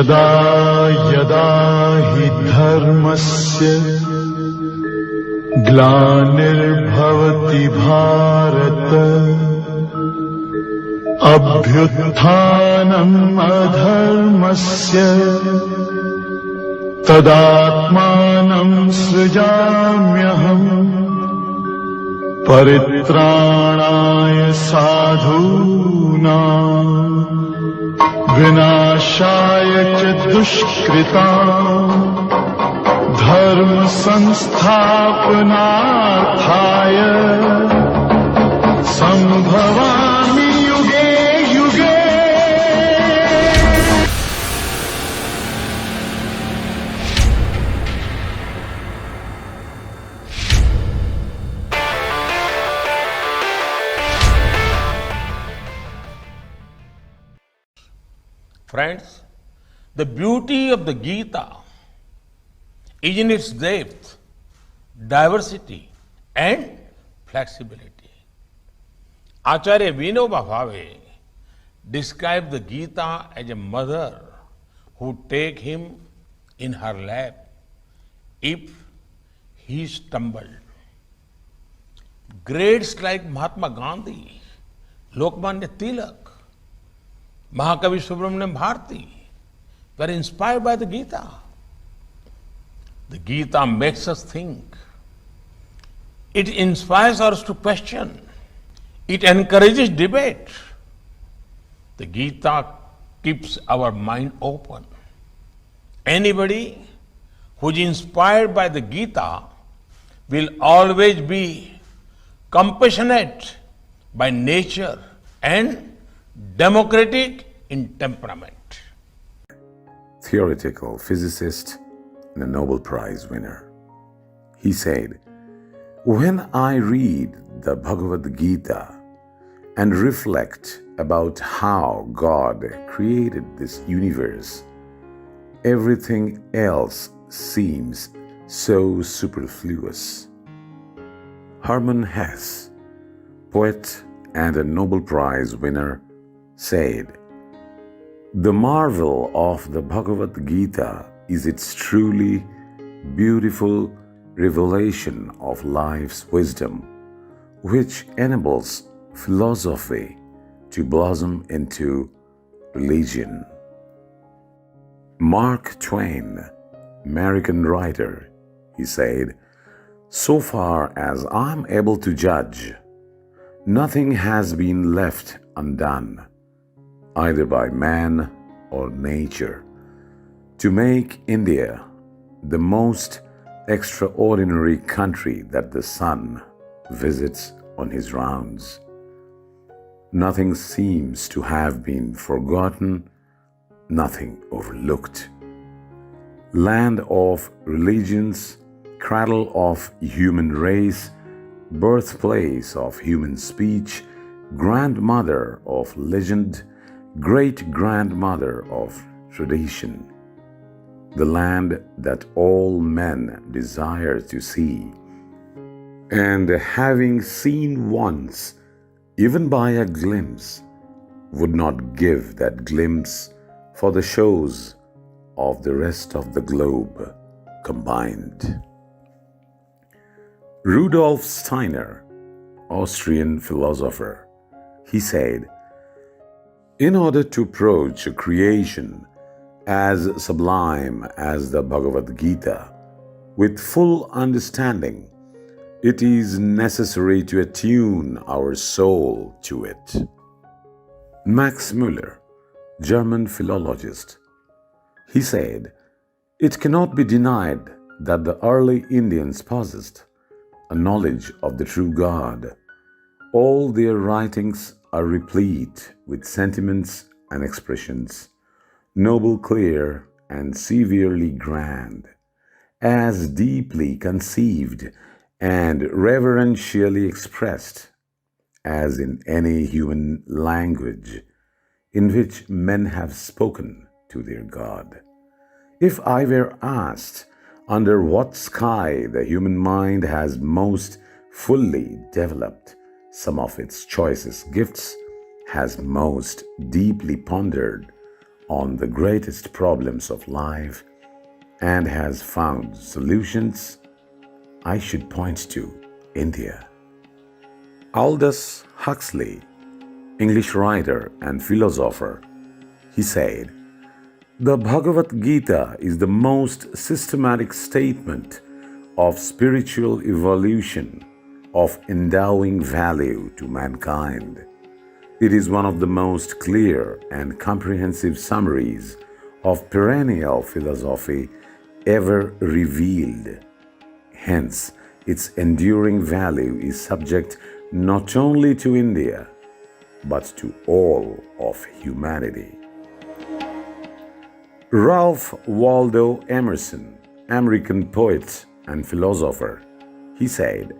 यदा यदा हि धर्मस्य ग्लानिर्भवति भारत अभ्युत्थानम् अधर्मस्य तदात्मानं सृजाम्यहम् परित्राणाय साधूनां विनाशाय च दुष्कृताम् धर्म संस्थापनार्थाय संभवामि युगे युगे. Friends, the beauty of the Gita is in its depth, diversity and flexibility. Acharya Vinoba Bhave described the Gita as a mother who take him in her lap if he stumbled. Greats like Mahatma Gandhi, Lokmanya Tilak, Mahakavi Subramaniam Bharati were inspired by the Gita. The Gita makes us think. It inspires us to question. It encourages debate. The Gita keeps our mind open. Anybody who is inspired by the Gita will always be compassionate by nature and democratic in temperament. Theoretical physicist and a Nobel Prize winner. He said, "When I read the Bhagavadgita and reflect about how God created this universe, everything else seems so superfluous." Hermann Hesse, poet and a Nobel Prize winner, said, "The marvel of the Bhagavad-Gita is its truly beautiful revelation of life's wisdom, which enables philosophy to blossom into religion." Mark Twain, American writer, he said, "So far as I'm able to judge, nothing has been left undone, either by man or nature, to make India the most extraordinary country that the sun visits on his rounds. Nothing seems to have been forgotten, nothing overlooked. Land of religions, cradle of human race, birthplace of human speech, grandmother of legend, great-grandmother of tradition, the land that all men desire to see, and having seen once, even by a glimpse, would not give that glimpse for the shows of the rest of the globe combined." Rudolf Steiner, Austrian philosopher, he said, "In order to approach a creation as sublime as the Bhagavad-Gita with full understanding, it is necessary to attune our soul to it." Max Müller, German philologist, he said, "It cannot be denied that the early Indians possessed a knowledge of the true God. All their writings are replete with sentiments and expressions, noble, clear, and severely grand, as deeply conceived and reverentially expressed as in any human language in which men have spoken to their God. If I were asked under what sky the human mind has most fully developed some of its choicest gifts, has most deeply pondered on the greatest problems of life and has found solutions, I should point to India. Aldous Huxley, English writer and philosopher, he said, "The Bhagavad-Gita is the most systematic statement of spiritual evolution, of endowing value to mankind. It is one of the most clear and comprehensive summaries of perennial philosophy ever revealed. Hence, its enduring value is subject not only to India, but to all of humanity." Ralph Waldo Emerson, American poet and philosopher, he said,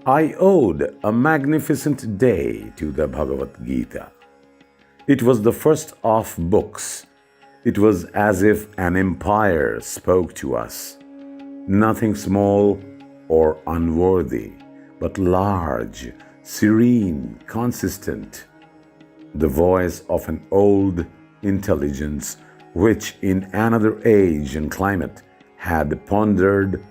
"I owed a magnificent day to the Bhagavad-Gita. It was the first of books. It was as if an empire spoke to us. Nothing small or unworthy, but large, serene, consistent. The voice of an old intelligence which in another age and climate had pondered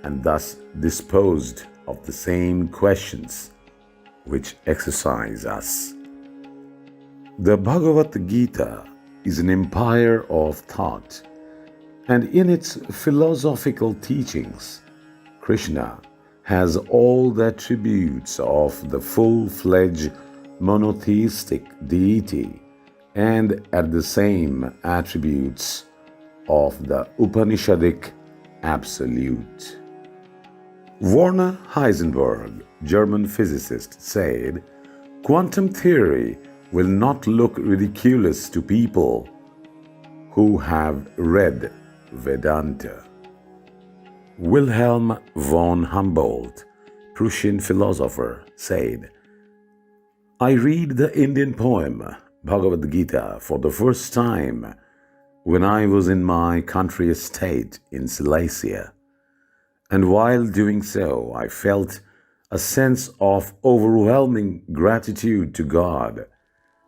and thus disposed of the same questions which exercise us." The Bhagavad-Gita is an empire of thought, and in its philosophical teachings, Krishna has all the attributes of the full-fledged monotheistic deity and at the same attributes of the Upanishadic absolute. Werner Heisenberg, German physicist, said, "Quantum theory will not look ridiculous to people who have read Vedanta." Wilhelm von Humboldt, Prussian philosopher, said, "I read the Indian poem Bhagavad-Gita for the first time when I was in my country estate in Silesia, and while doing so, I felt a sense of overwhelming gratitude to God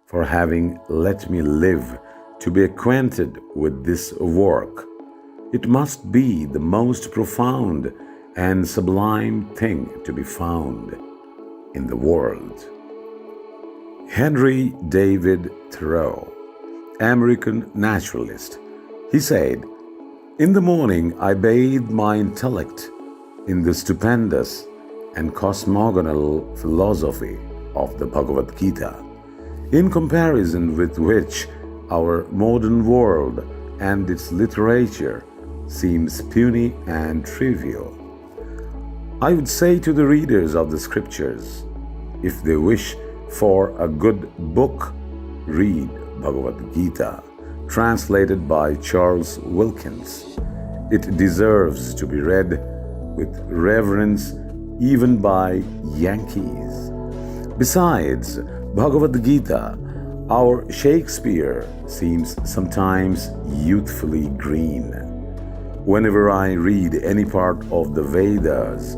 for having let me live to be acquainted with this work. It must be the most profound and sublime thing to be found in the world." Henry David Thoreau, American naturalist, he said, "In the morning I bathe my intellect in the stupendous and cosmogonal philosophy of the Bhagavad Gita, in comparison with which our modern world and its literature seems puny and trivial. I would say to the readers of the scriptures, if they wish for a good book, read Bhagavad Gita, translated by Charles Wilkins. It deserves to be read with reverence even by Yankees. Besides Bhagavad Gita, our Shakespeare seems sometimes youthfully green. Whenever I read any part of the Vedas,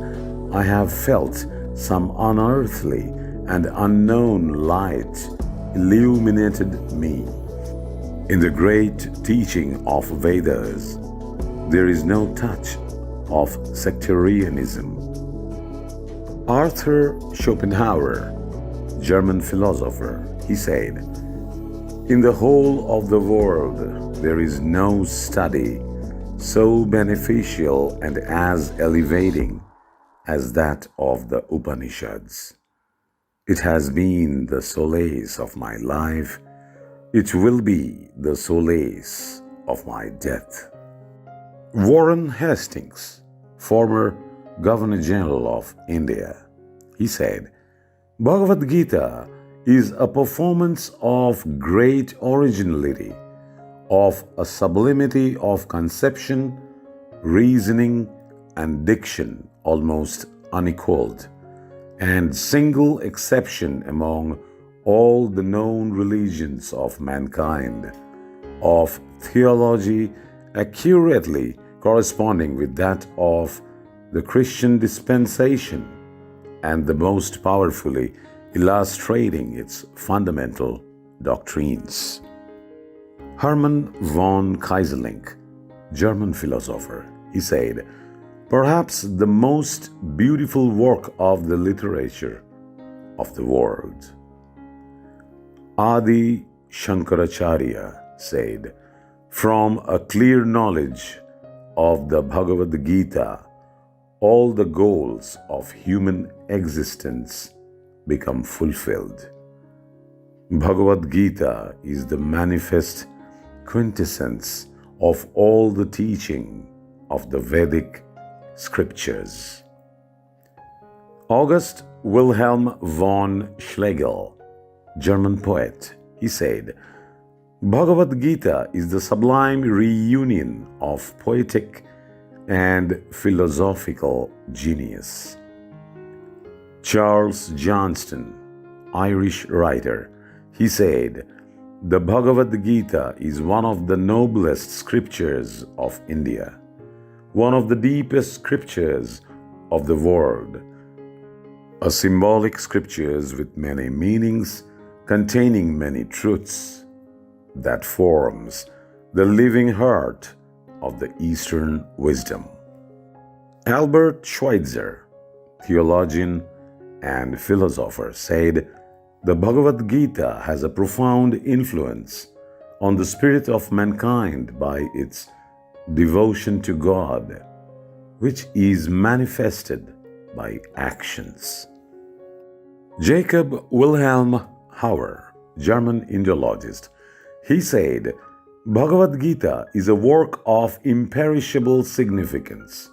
I have felt some unearthly and unknown light illuminated me. In the great teaching of Vedas, there is no touch of sectarianism. Arthur Schopenhauer, German philosopher, he said, "In the whole of the world, there is no study so beneficial and as elevating as that of the Upanishads. It has been the solace of my life. It will be the solace of my death." Warren Hastings, former Governor General of India, he said, "Bhagavad Gita is a performance of great originality, of a sublimity of conception, reasoning, and diction almost unequaled, and single exception among all the known religions of mankind, of theology accurately corresponding with that of the Christian dispensation, and the most powerfully illustrating its fundamental doctrines." Hermann von Kaiserlink, German philosopher, he said, perhaps the most beautiful work of the literature of the world. Adi Shankaracharya said, from a clear knowledge of the Bhagavadgita, all the goals of human existence become fulfilled. Bhagavad-gita is the manifest quintessence of all the teaching of the Vedic scriptures. August Wilhelm von Schlegel, German poet, he said, Bhagavad-gita is the sublime reunion of poetic and philosophical genius. Charles Johnston, Irish writer, he said, the Bhagavad-gita is one of the noblest scriptures of India, one of the deepest scriptures of the world, a symbolic scriptures with many meanings, containing many truths, that forms the living heart of the Eastern wisdom. Albert Schweitzer, theologian and philosopher, said, the Bhagavad-gita has a profound influence on the spirit of mankind by its devotion to God, which is manifested by actions. Jacob Wilhelm Hauer, German Indologist, he said, Bhagavad-gita is a work of imperishable significance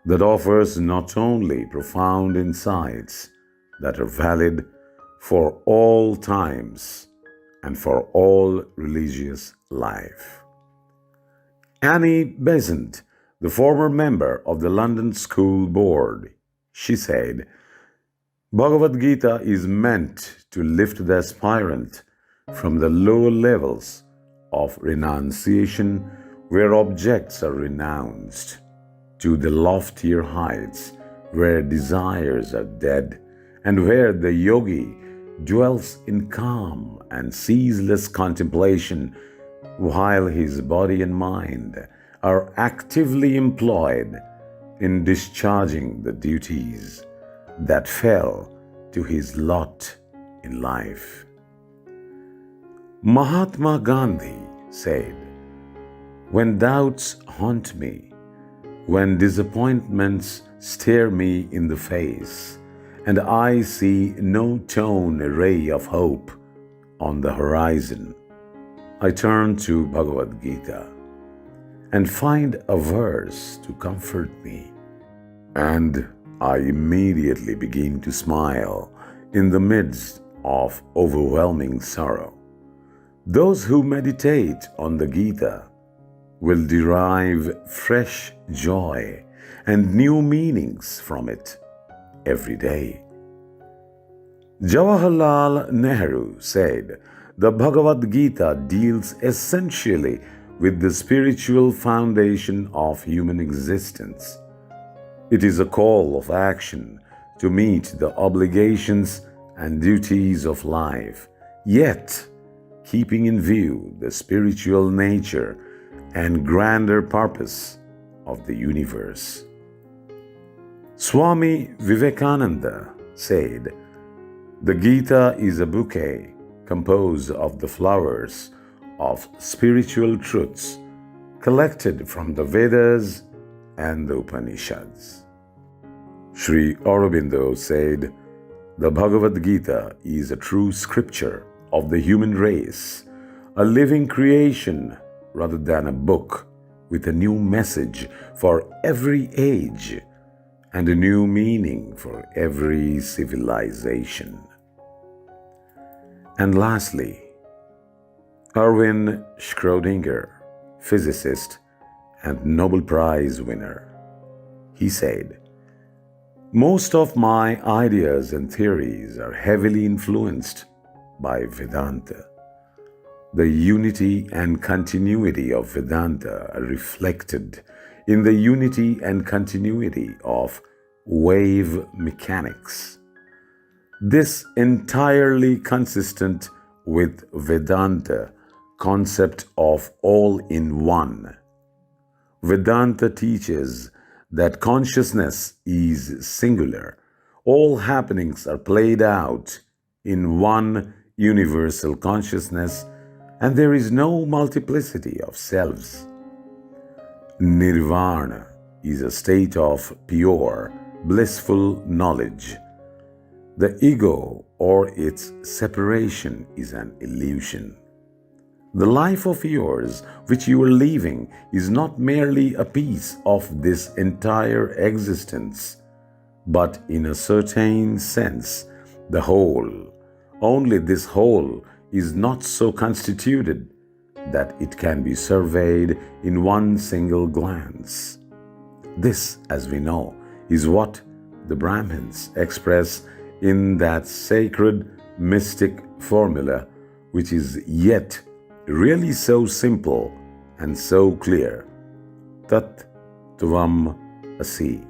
that offers not only profound insights that are valid for all times and for all religious life. Annie Besant, the former member of the London School Board, she said, Bhagavad-gita is meant to lift the aspirant from the lower levels of renunciation, where objects are renounced, to the loftier heights where desires are dead and where the yogi dwells in calm and ceaseless contemplation while his body and mind are actively employed in discharging the duties that fell to his lot in life. Mahatma Gandhi said, when doubts haunt me, when disappointments stare me in the face, and I see no torn ray of hope on the horizon, I turn to Bhagavad-gita and find a verse to comfort me, and I immediately begin to smile in the midst of overwhelming sorrow. Those who meditate on the Gita will derive fresh joy and new meanings from it every day. Jawaharlal Nehru said, the Bhagavad-gita deals essentially with the spiritual foundation of human existence. It is a call of action to meet the obligations and duties of life, yet keeping in view the spiritual nature and grander purpose of the universe. Swami Vivekananda said, the Gita is a bouquet composed of the flowers of spiritual truths collected from the Vedas and the Upanishads. Sri Aurobindo said, the Bhagavad-gita is a true scripture of the human race, a living creation rather than a book with a new message for every age and a new meaning for every civilization. And lastly, Erwin Schrödinger, physicist and Nobel Prize winner, he said, most of my ideas and theories are heavily influenced by Vedanta. The unity and continuity of Vedanta are reflected in the unity and continuity of wave mechanics. This entirely consistent with Vedanta concept of all in one. Vedanta teaches that consciousness is singular. All happenings are played out in one universal consciousness, and there is no multiplicity of selves. Nirvana is a state of pure, blissful knowledge. The ego or its separation is an illusion. The life of yours which you are living is not merely a piece of this entire existence, but in a certain sense, the whole. Only this whole is not so constituted that it can be surveyed in one single glance. This, as we know, is what the Brahmins express in that sacred mystic formula, which is yet really so simple and so clear. Tat Tvam Asi.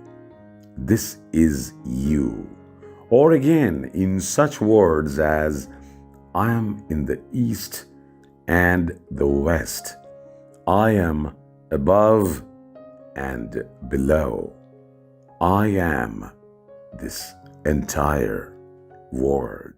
This is you. Or again, in such words as, I am in the east and the west. I am above and below. I am this entire world.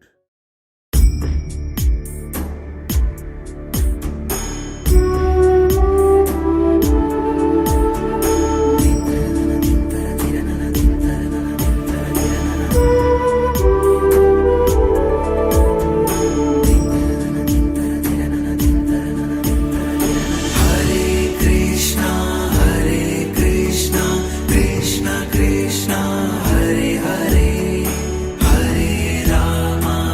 Krishna Krishna Hare Hare Hare Rama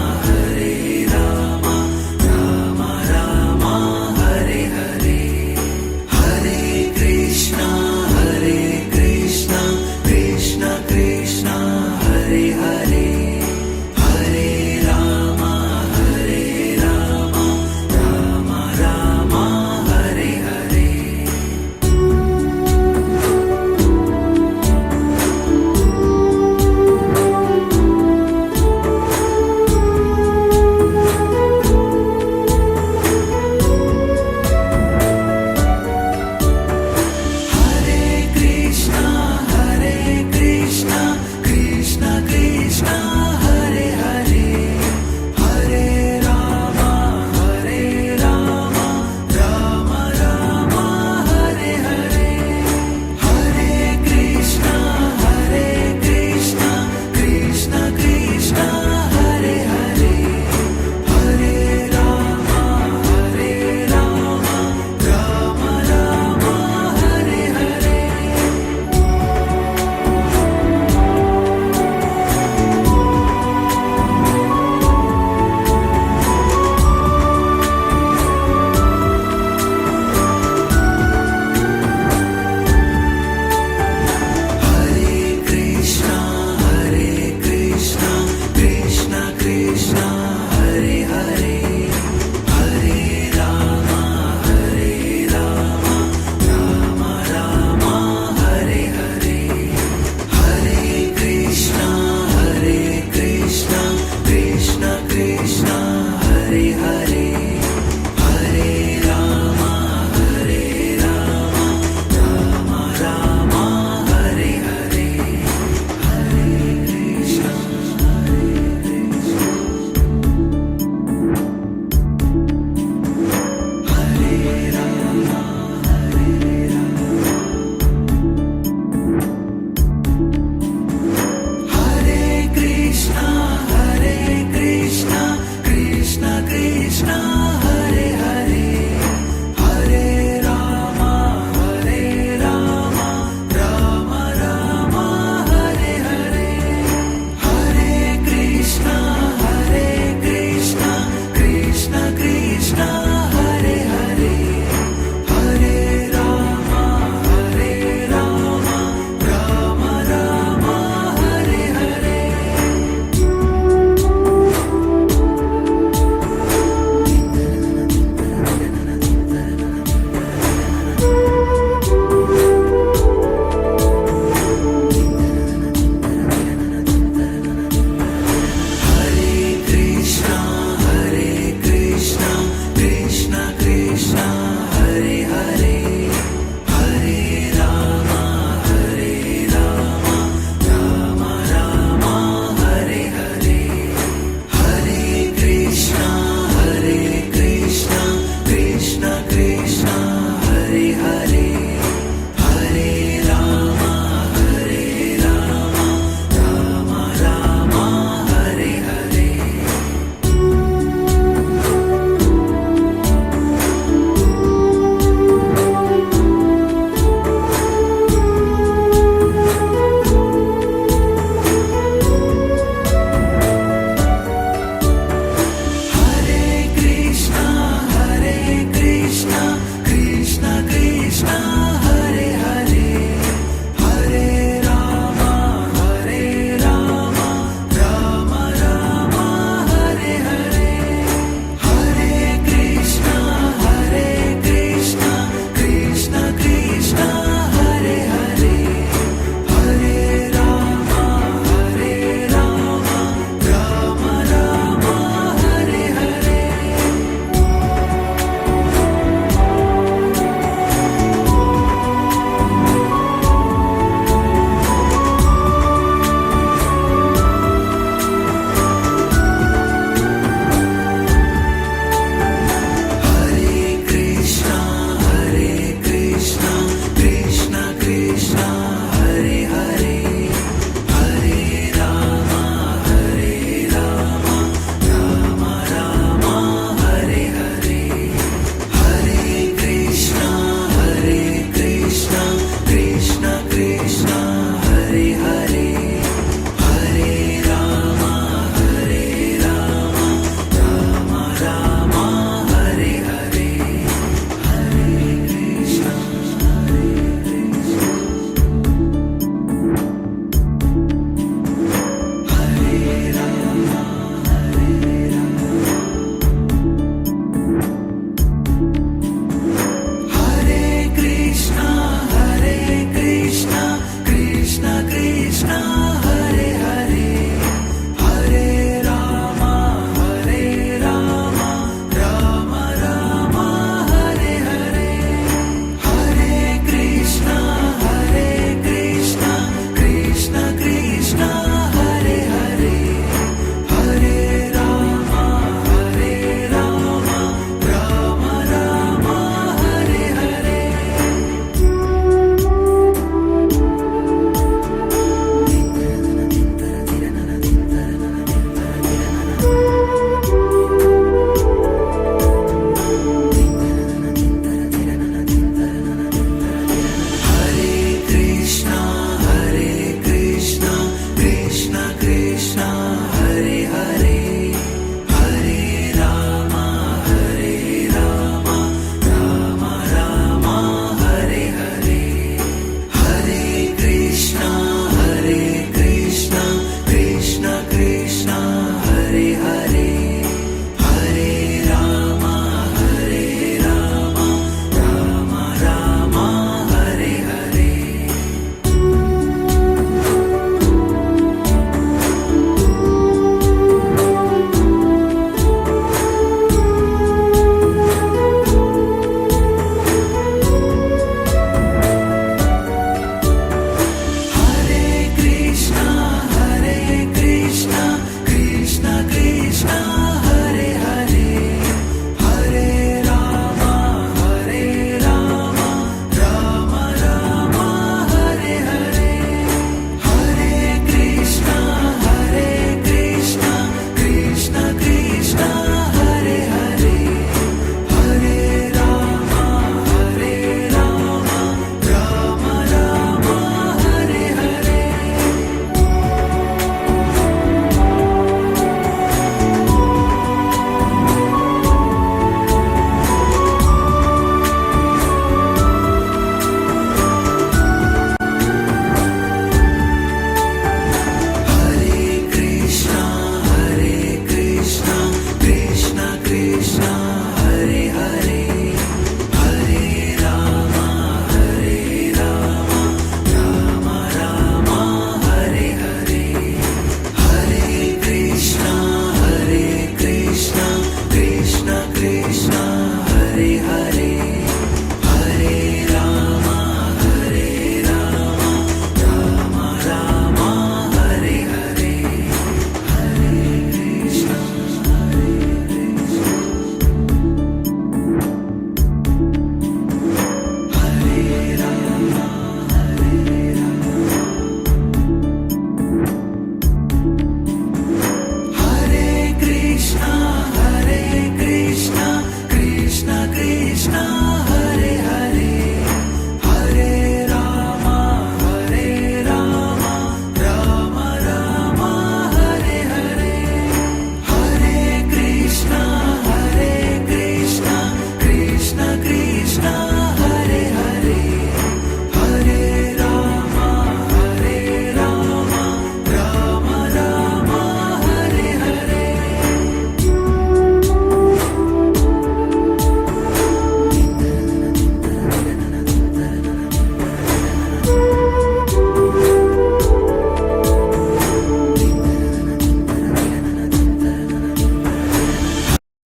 Krishna Hare Hare